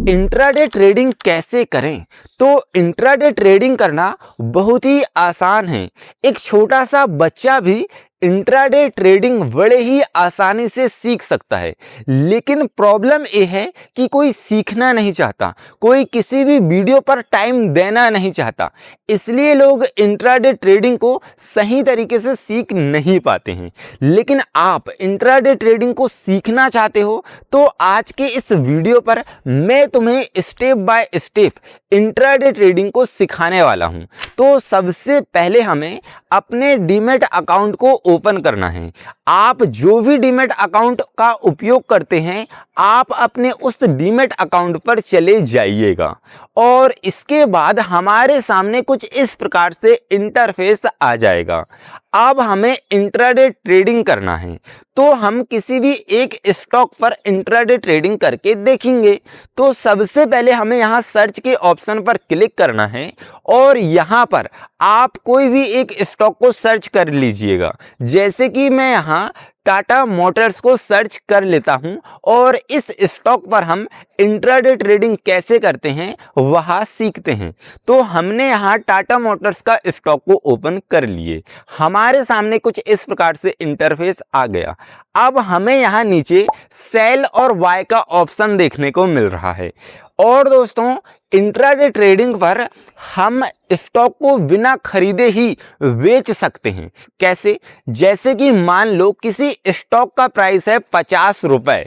Intraday trading कैसे करें? तो इंट्राडे ट्रेडिंग करना बहुत ही आसान है। एक छोटा सा बच्चा भी इंट्राडे ट्रेडिंग बड़े ही आसानी से सीख सकता है। लेकिन प्रॉब्लम यह है कि कोई सीखना नहीं चाहता, कोई किसी भी वीडियो पर टाइम देना नहीं चाहता, इसलिए लोग इंट्राडे ट्रेडिंग को सही तरीके से सीख नहीं पाते हैं। लेकिन आप इंट्राडे ट्रेडिंग को सीखना चाहते हो तो आज के इस वीडियो पर मैं तुम्हें step by step intraday trading को सिखाने वाला हूं। तो सबसे पहले हमें अपने डीमैट अकाउंट को ओपन करना है। आप जो भी डीमैट अकाउंट का उपयोग करते हैं, आप अपने उस डीमैट अकाउंट पर चले जाइएगा और इसके बाद हमारे सामने कुछ इस प्रकार से इंटरफेस आ जाएगा। अब हमें इंट्राडे ट्रेडिंग करना है, तो हम किसी भी एक स्टॉक पर इंट्राडे ट्रेडिंग करके देखेंगे। तो सबसे पहले हमें यहाँ सर्च के ऑप्शन पर क्लिक करना है और यहाँ पर आप कोई भी एक स्टॉक को सर्च कर लीजिएगा। जैसे कि मैं यहाँ टाटा मोटर्स को सर्च कर लेता हूं और इस स्टॉक पर हम इंट्राडे ट्रेडिंग कैसे करते हैं वह सीखते हैं। तो हमने यहाँ टाटा मोटर्स का स्टॉक को ओपन कर लिए। हमारे सामने कुछ इस प्रकार से इंटरफेस आ गया। अब हमें यहाँ नीचे सेल और बाय का ऑप्शन देखने को मिल रहा है। और दोस्तों, इंट्राडे ट्रेडिंग पर हम स्टॉक को बिना खरीदे ही बेच सकते हैं। कैसे? जैसे कि मान लो किसी स्टॉक का प्राइस है 50 रुपए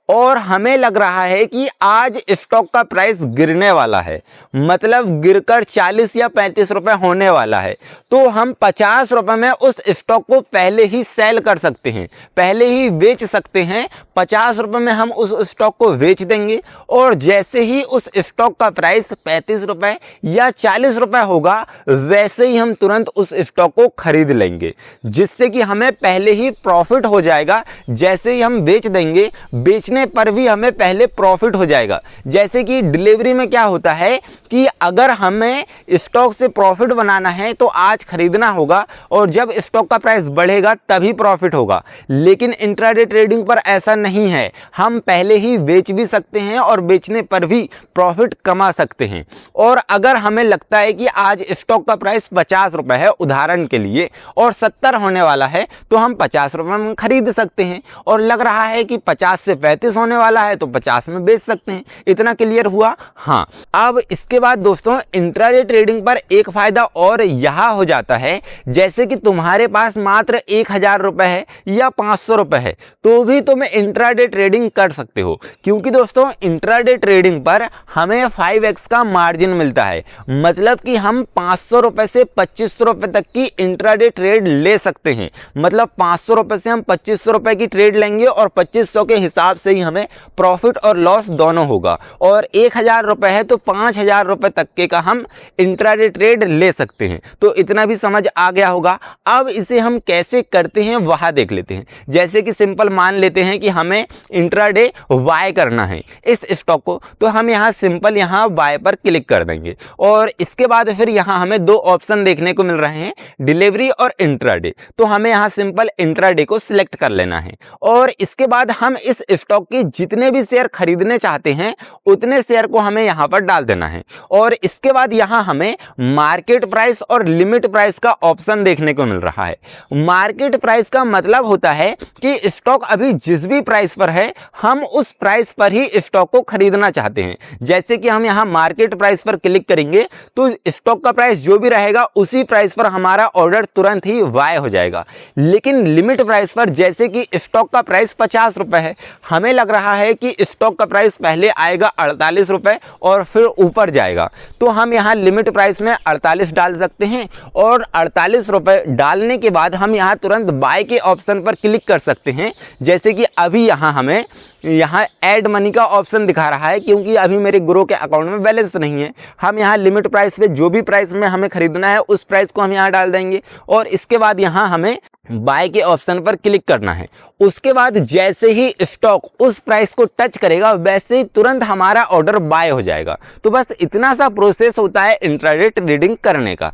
और हमें लग रहा है कि आज स्टॉक का प्राइस गिरने वाला है, मतलब गिरकर 40 या 35 रुपए होने वाला है। तो हम 50 रुपए में उस स्टॉक को पहले ही सेल कर सकते हैं, पहले ही बेच सकते हैं। 50 रुपए में हम उस स्टॉक को बेच देंगे और जैसे ही उस स्टॉक का प्राइस 35 रुपए या 40 रुपए होगा, वैसे ही हम तुरंत उस स्टॉक को खरीद लेंगे, जिससे कि हमें पहले ही प्रॉफिट हो जाएगा। जैसे ही हम बेच देंगे, बेचने पर भी हमें पहले प्रॉफिट हो जाएगा। जैसे कि डिलीवरी में क्या होता है कि अगर हमें स्टॉक से प्रॉफिट बनाना है तो आज खरीदना होगा और जब स्टॉक का प्राइस बढ़ेगा तभी प्रॉफिट होगा। लेकिन इंट्राडे ट्रेडिंग पर ऐसा नहीं है, हम पहले ही बेच भी सकते हैं और बेचने पर भी प्रॉफिट कमा सकते हैं। और अगर हमें लगता है कि आज स्टॉक का प्राइस 50 रुपए है उदाहरण के लिए और 70 होने वाला है, तो हम 50 रुपए में खरीद सकते हैं। और लग रहा है कि 50 से 35 होने वाला है तो 50 में बेच सकते हैं। इतना क्लियर हुआ? हाँ। अब इसके बाद दोस्तों, इंट्राडे ट्रेडिंग पर एक फायदा और यह हो जाता है, जैसे कि तुम्हारे पास मात्र 1000 रुपए है या 500 रुपए है तो भी तुम इंट्राडे ट्रेडिंग कर सकते हो। क्योंकि दोस्तों, इंट्राडे ट्रेडिंग पर हमें 5x का मार्जिन मिलता है, मतलब कि हम 500 रुपए से 2500 रुपए तक की इंट्राडे ट्रेड ले सकते हैं। मतलब 500 रुपए से हम 2500 रुपए की ट्रेड लेंगे और 2500 के हिसाब से ही हमें प्रॉफिट और लॉस दोनों होगा। और 1000 रुपए है तो 5000 रुपए तक के का हम इंट्राडे ट्रेड ले सकते हैं। तो इतना भी समझ आ गया होगा। अब इसे हम कैसे करते हैं वह देख लेते हैं। जैसे कि सिंपल मान लेते हैं कि हमें इंट्राडे बाय करना है इस स्टॉक को, तो हम यहाँ सिंपल यहाँ बाय पर क्लिक कर देंगे और इसके बाद फिर यहाँ हमें दो ऑप्शन देखने को मिल रहे हैं, डिलीवरी और इंट्राडे। तो हमें यहाँ सिंपल इंट्राडे को सिलेक्ट कर लेना है और इसके बाद हम इस स्टॉक के जितने भी शेयर खरीदने चाहते हैं उतने शेयर को हमें यहाँ पर डाल देना है। और इसके बाद यहाँ हमें मार्केट प्राइस और लिमिट प्राइस का ऑप्शन देखने को मिल रहा है। मार्केट प्राइस का मतलब होता है कि स्टॉक अभी जिस भी प्राइस पर है, हम उस प्राइस पर ही स्टॉक को खरीदना चाहते हैं। जैसे कि हम यहाँ मार्केट प्राइस पर क्लिक करेंगे तो स्टॉक का प्राइस जो भी रहेगा उसी प्राइस पर हमारा ऑर्डर तुरंत ही बाय हो जाएगा। लेकिन लिमिट प्राइस पर, जैसे कि स्टॉक का प्राइस 50 रुपए है, हमें लग रहा है कि स्टॉक का प्राइस पहले आएगा 48 रुपए और फिर ऊपर जाएगा, तो हम यहाँ लिमिट प्राइस में 48 डाल सकते हैं और 48 रुपए डालने के बाद हम यहाँ तुरंत बाय के ऑप्शन पर क्लिक कर सकते हैं। जैसे कि अभी यहाँ हमें यहाँ ऐड मनी का ऑप्शन दिखा रहा है, क्योंकि अभी मेरे ग्रो के अकाउंट में बैलेंस नहीं है। हम यहाँ लिमिट प्राइस पे जो भी प्राइस में हमें खरीदना है उस प्राइस को हम यहाँ डाल देंगे और इसके बाद यहाँ हमें बाय के ऑप्शन पर क्लिक करना है। उसके बाद जैसे ही स्टॉक उस प्राइस को टच करेगा वैसे ही तुरंत हमारा ऑर्डर बाय हो जाएगा। तो बस इतना सा प्रोसेस होता है इंट्राडे ट्रेडिंग करने का।